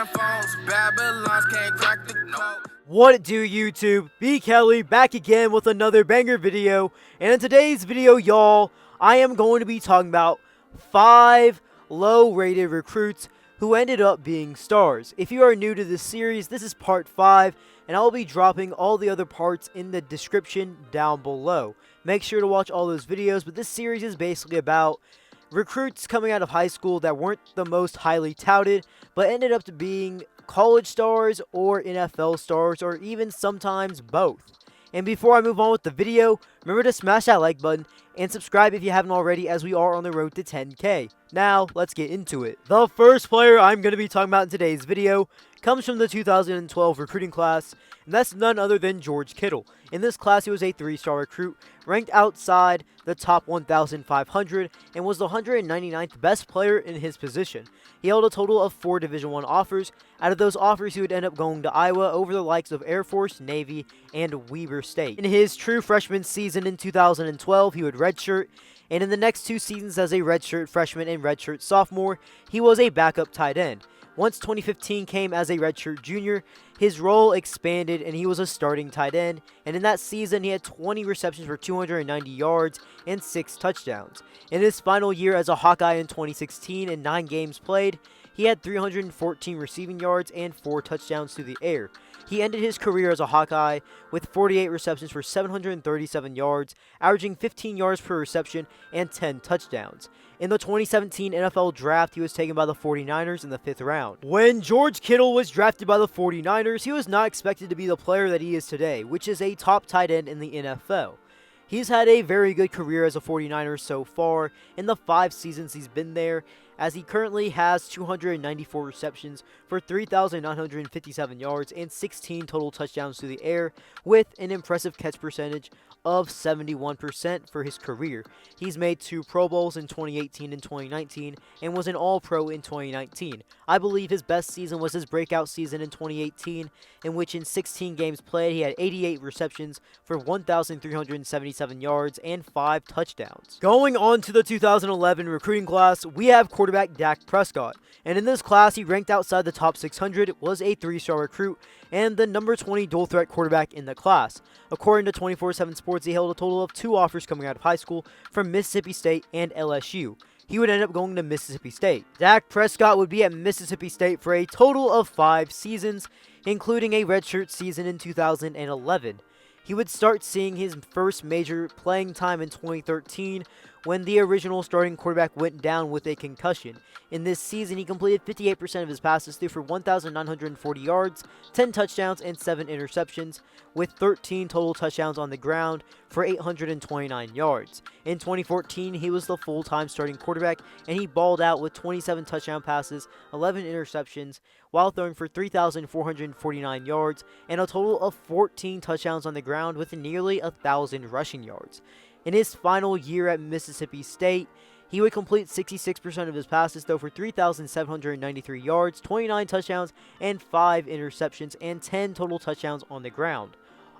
Damn phones, Babylons can't crack the code. What it do, YouTube? B. Kelly back again with another banger video. And in today's video, y'all, I am going to be talking about 5 low-rated recruits who ended up being stars. If you are new to this series, this is part 5, and I'll be dropping all the other parts in the description down below. Make sure to watch all those videos, but this series is basically about recruits coming out of high school that weren't the most highly touted, but ended up to being college stars or NFL stars, or even sometimes both. And before I move on with the video, remember to smash that like button and subscribe if you haven't already, as we are on the road to 10K. Now, let's get into it. The first player I'm going to be talking about in today's video comes from the 2012 recruiting class, and that's none other than George Kittle. In this class, he was a 3-star recruit, ranked outside the top 1,500, and was the 199th best player in his position. He held a total of 4 Division I offers. Out of those offers, he would end up going to Iowa over the likes of Air Force, Navy, and Weber State. In his true freshman season in 2012, he would redshirt, and in the next 2 seasons as a redshirt freshman and redshirt sophomore, he was a backup tight end. Once 2015 came as a redshirt junior, his role expanded and he was a starting tight end, and in that season he had 20 receptions for 290 yards and 6 touchdowns. In his final year as a Hawkeye in 2016 and 9 games played, he had 314 receiving yards and 4 touchdowns through the air. He ended his career as a Hawkeye with 48 receptions for 737 yards, averaging 15 yards per reception and 10 touchdowns. In the 2017 NFL Draft, he was taken by the 49ers in the 5th round. When George Kittle was drafted by the 49ers, he was not expected to be the player that he is today, which is a top tight end in the NFL. He's had a very good career as a 49er so far in the 5 seasons he's been there, as he currently has 294 receptions for 3,957 yards and 16 total touchdowns through the air, with an impressive catch percentage of 71% for his career. He's made 2 Pro Bowls in 2018 and 2019 and was an All-Pro in 2019. I believe his best season was his breakout season in 2018, in which in 16 games played he had 88 receptions for 1,377 yards and 5 touchdowns. Going on to the 2011 recruiting class, we have quarterback Dak Prescott, and in this class he ranked outside the top 600, was a 3-star recruit, and the number 20 dual threat quarterback in the class. According to 24/7 Sports, he held a total of 2 offers coming out of high school from Mississippi State and LSU. He would end up going to Mississippi State. Dak Prescott would be at Mississippi State for a total of 5 seasons, including a redshirt season in 2011. He would start seeing his first major playing time in 2013 when the original starting quarterback went down with a concussion. In this season, he completed 58% of his passes, threw for 1,940 yards, 10 touchdowns, and 7 interceptions, with 13 total touchdowns on the ground for 829 yards. In 2014, he was the full-time starting quarterback, and he balled out with 27 touchdown passes, 11 interceptions, while throwing for 3,449 yards, and a total of 14 touchdowns on the ground with nearly 1,000 rushing yards. In his final year at Mississippi State, he would complete 66% of his passes, throw for 3,793 yards, 29 touchdowns, and 5 interceptions, and 10 total touchdowns on the ground.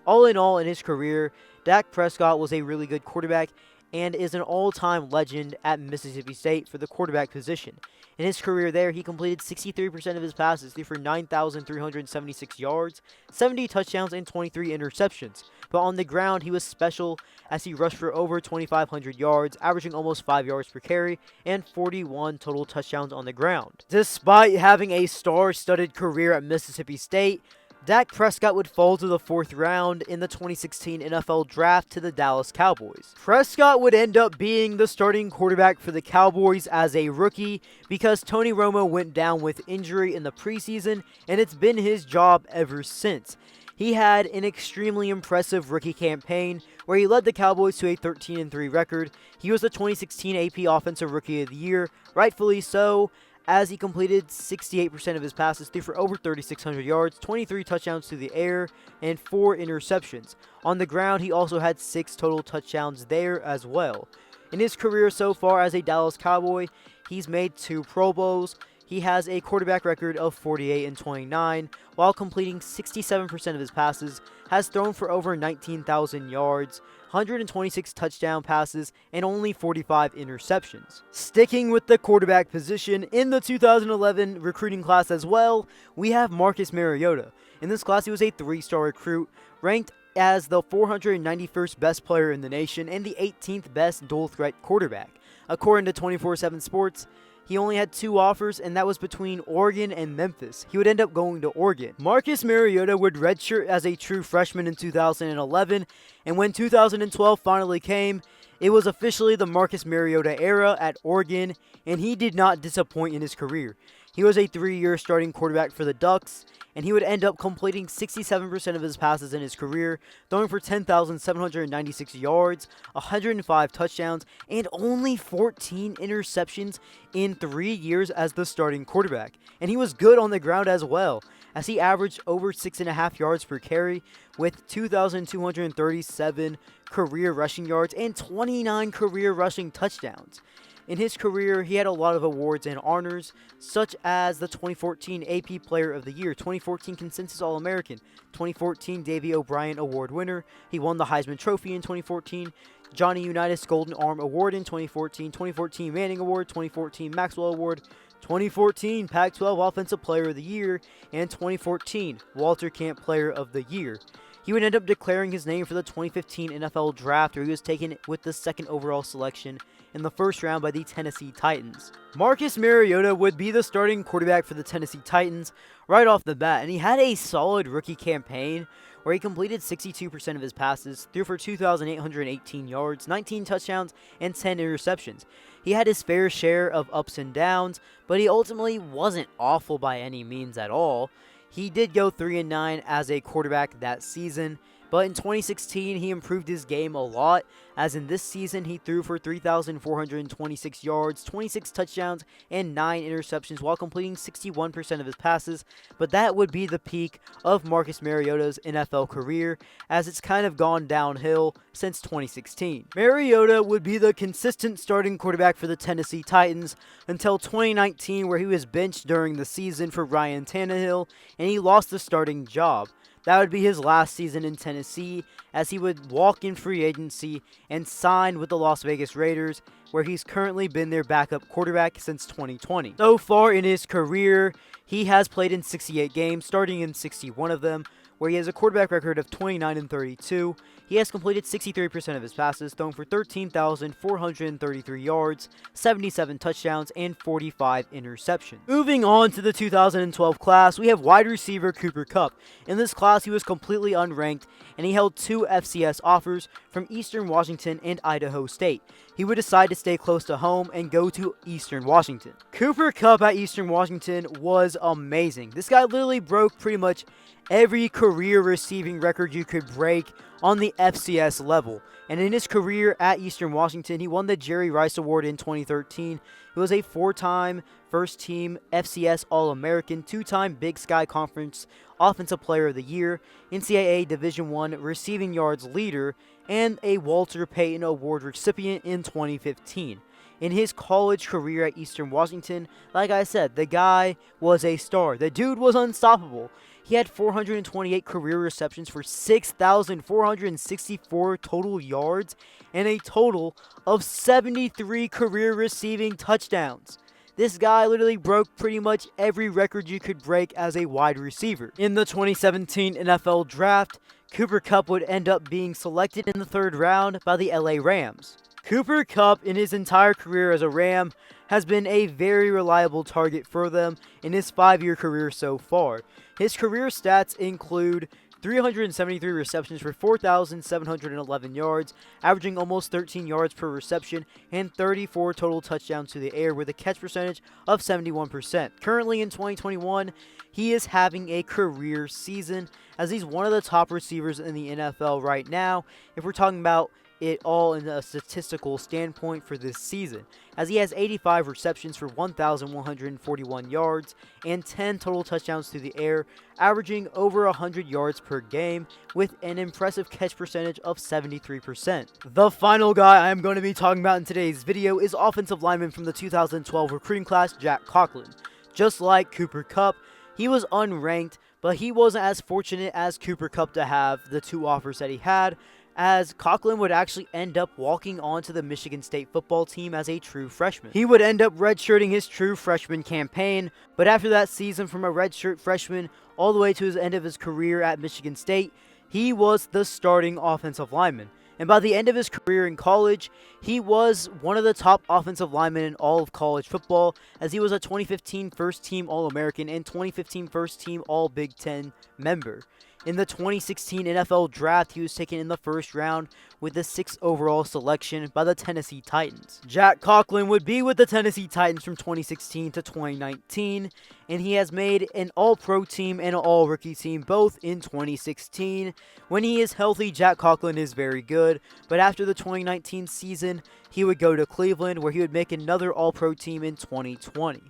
All in all, in his career, Dak Prescott was a really good quarterback and is an all-time legend at Mississippi State for the quarterback position. In his career there, he completed 63% of his passes, threw for 9,376 yards, 70 touchdowns, and 23 interceptions. But on the ground, he was special as he rushed for over 2,500 yards, averaging almost 5 yards per carry, and 41 total touchdowns on the ground. Despite having a star-studded career at Mississippi State, Dak Prescott would fall to the 4th round in the 2016 NFL Draft to the Dallas Cowboys. Prescott would end up being the starting quarterback for the Cowboys as a rookie because Tony Romo went down with injury in the preseason, and it's been his job ever since. He had an extremely impressive rookie campaign where he led the Cowboys to a 13-3 record. He was the 2016 AP Offensive Rookie of the Year, rightfully so, as he completed 68% of his passes, threw for over 3,600 yards, 23 touchdowns through the air, and 4 interceptions. On the ground, he also had 6 total touchdowns there as well. In his career so far as a Dallas Cowboy, he's made 2 Pro Bowls. he has a quarterback record of 48-29, while completing 67% of his passes, has thrown for over 19,000 yards, 126 touchdown passes, and only 45 interceptions. Sticking with the quarterback position, in the 2011 recruiting class as well, we have Marcus Mariota. In this class, he was a 3-star recruit, ranked as the 491st best player in the nation and the 18th best dual-threat quarterback. According to 24/7 Sports, he only had 2 offers, and that was between Oregon and Memphis. He would end up going to Oregon. Marcus Mariota would redshirt as a true freshman in 2011, and when 2012 finally came, it was officially the Marcus Mariota era at Oregon, and he did not disappoint in his career. He was a 3-year starting quarterback for the Ducks, and he would end up completing 67% of his passes in his career, throwing for 10,796 yards, 105 touchdowns, and only 14 interceptions in 3 years as the starting quarterback. And he was good on the ground as well, as he averaged over 6.5 yards per carry with 2,237 career rushing yards and 29 career rushing touchdowns. In his career, he had a lot of awards and honors, such as the 2014 AP Player of the Year, 2014 Consensus All-American, 2014 Davey O'Brien Award winner. He won the Heisman Trophy in 2014, Johnny Unitas Golden Arm Award in 2014, 2014 Manning Award, 2014 Maxwell Award, 2014 Pac-12 Offensive Player of the Year, and 2014 Walter Camp Player of the Year. He would end up declaring his name for the 2015 NFL Draft, where he was taken with the 2nd overall selection in the 1st round by the Tennessee Titans. Marcus Mariota would be the starting quarterback for the Tennessee Titans right off the bat, and he had a solid rookie campaign where he completed 62% of his passes, threw for 2,818 yards, 19 touchdowns, and 10 interceptions. He had his fair share of ups and downs, but he ultimately wasn't awful by any means at all. He did go 3-9 as a quarterback that season, but in 2016, he improved his game a lot, as in this season, he threw for 3,426 yards, 26 touchdowns, and 9 interceptions while completing 61% of his passes, but that would be the peak of Marcus Mariota's NFL career, as it's kind of gone downhill since 2016. Mariota would be the consistent starting quarterback for the Tennessee Titans until 2019, where he was benched during the season for Ryan Tannehill, and he lost the starting job. That would be his last season in Tennessee, as he would walk in free agency and sign with the Las Vegas Raiders, where he's currently been their backup quarterback since 2020. So far in his career, he has played in 68 games, starting in 61 of them, where he has a quarterback record of 29-32. He has completed 63% of his passes, thrown for 13,433 yards, 77 touchdowns, and 45 interceptions. Moving on to the 2012 class, we have wide receiver Cooper Kupp. In this class, he was completely unranked, and he held 2 FCS offers from Eastern Washington and Idaho State. He would decide to stay close to home and go to Eastern Washington. Cooper Kupp at Eastern Washington was amazing. This guy literally broke pretty much every career receiving record you could break on the FCS level. And in his career at Eastern Washington, he won the Jerry Rice Award in 2013. He was a 4-time first-team FCS All-American, 2-time Big Sky Conference Offensive Player of the Year, NCAA Division I receiving yards leader, and a Walter Payton Award recipient in 2015. In his college career at Eastern Washington, like I said, the guy was a star. The dude was unstoppable. He had 428 career receptions for 6,464 total yards and a total of 73 career receiving touchdowns. This guy literally broke pretty much every record you could break as a wide receiver. In the 2017 NFL Draft, Cooper Kupp would end up being selected in the 3rd round by the LA Rams. Cooper Kupp, in his entire career as a Ram, has been a very reliable target for them in his 5-year career so far. His career stats include 373 receptions for 4,711 yards, averaging almost 13 yards per reception, and 34 total touchdowns to the air with a catch percentage of 71%. Currently in 2021, he is having a career season, as he's one of the top receivers in the NFL right now, if we're talking about it all in a statistical standpoint for this season, as he has 85 receptions for 1,141 yards and 10 total touchdowns through the air, averaging over 100 yards per game with an impressive catch percentage of 73%. The final guy I am going to be talking about in today's video is offensive lineman from the 2012 recruiting class, Jack Conklin. Just like Cooper Kupp, he was unranked, but he wasn't as fortunate as Cooper Kupp to have the 2 offers that he had, as Conklin would actually end up walking onto the Michigan State football team as a true freshman. He would end up redshirting his true freshman campaign, but after that season from a redshirt freshman all the way to his end of his career at Michigan State, he was the starting offensive lineman. And by the end of his career in college, he was one of the top offensive linemen in all of college football, as he was a 2015 First Team All-American and 2015 First Team All-Big Ten member. In the 2016 NFL Draft, he was taken in the first round with the 6th overall selection by the Tennessee Titans. Jack Conklin would be with the Tennessee Titans from 2016 to 2019, and he has made an All-Pro team and an All-Rookie team both in 2016. When he is healthy, Jack Conklin is very good, but after the 2019 season, he would go to Cleveland, where he would make another All-Pro team in 2020.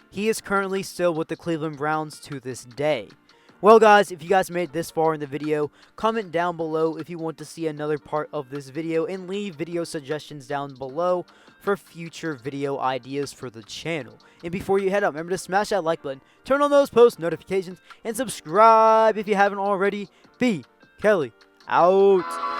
He is currently still with the Cleveland Browns to this day. Well guys, if you guys made it this far in the video, comment down below if you want to see another part of this video, and leave video suggestions down below for future video ideas for the channel. And before you head out, remember to smash that like button, turn on those post notifications, and subscribe if you haven't already. B. Kelly, out.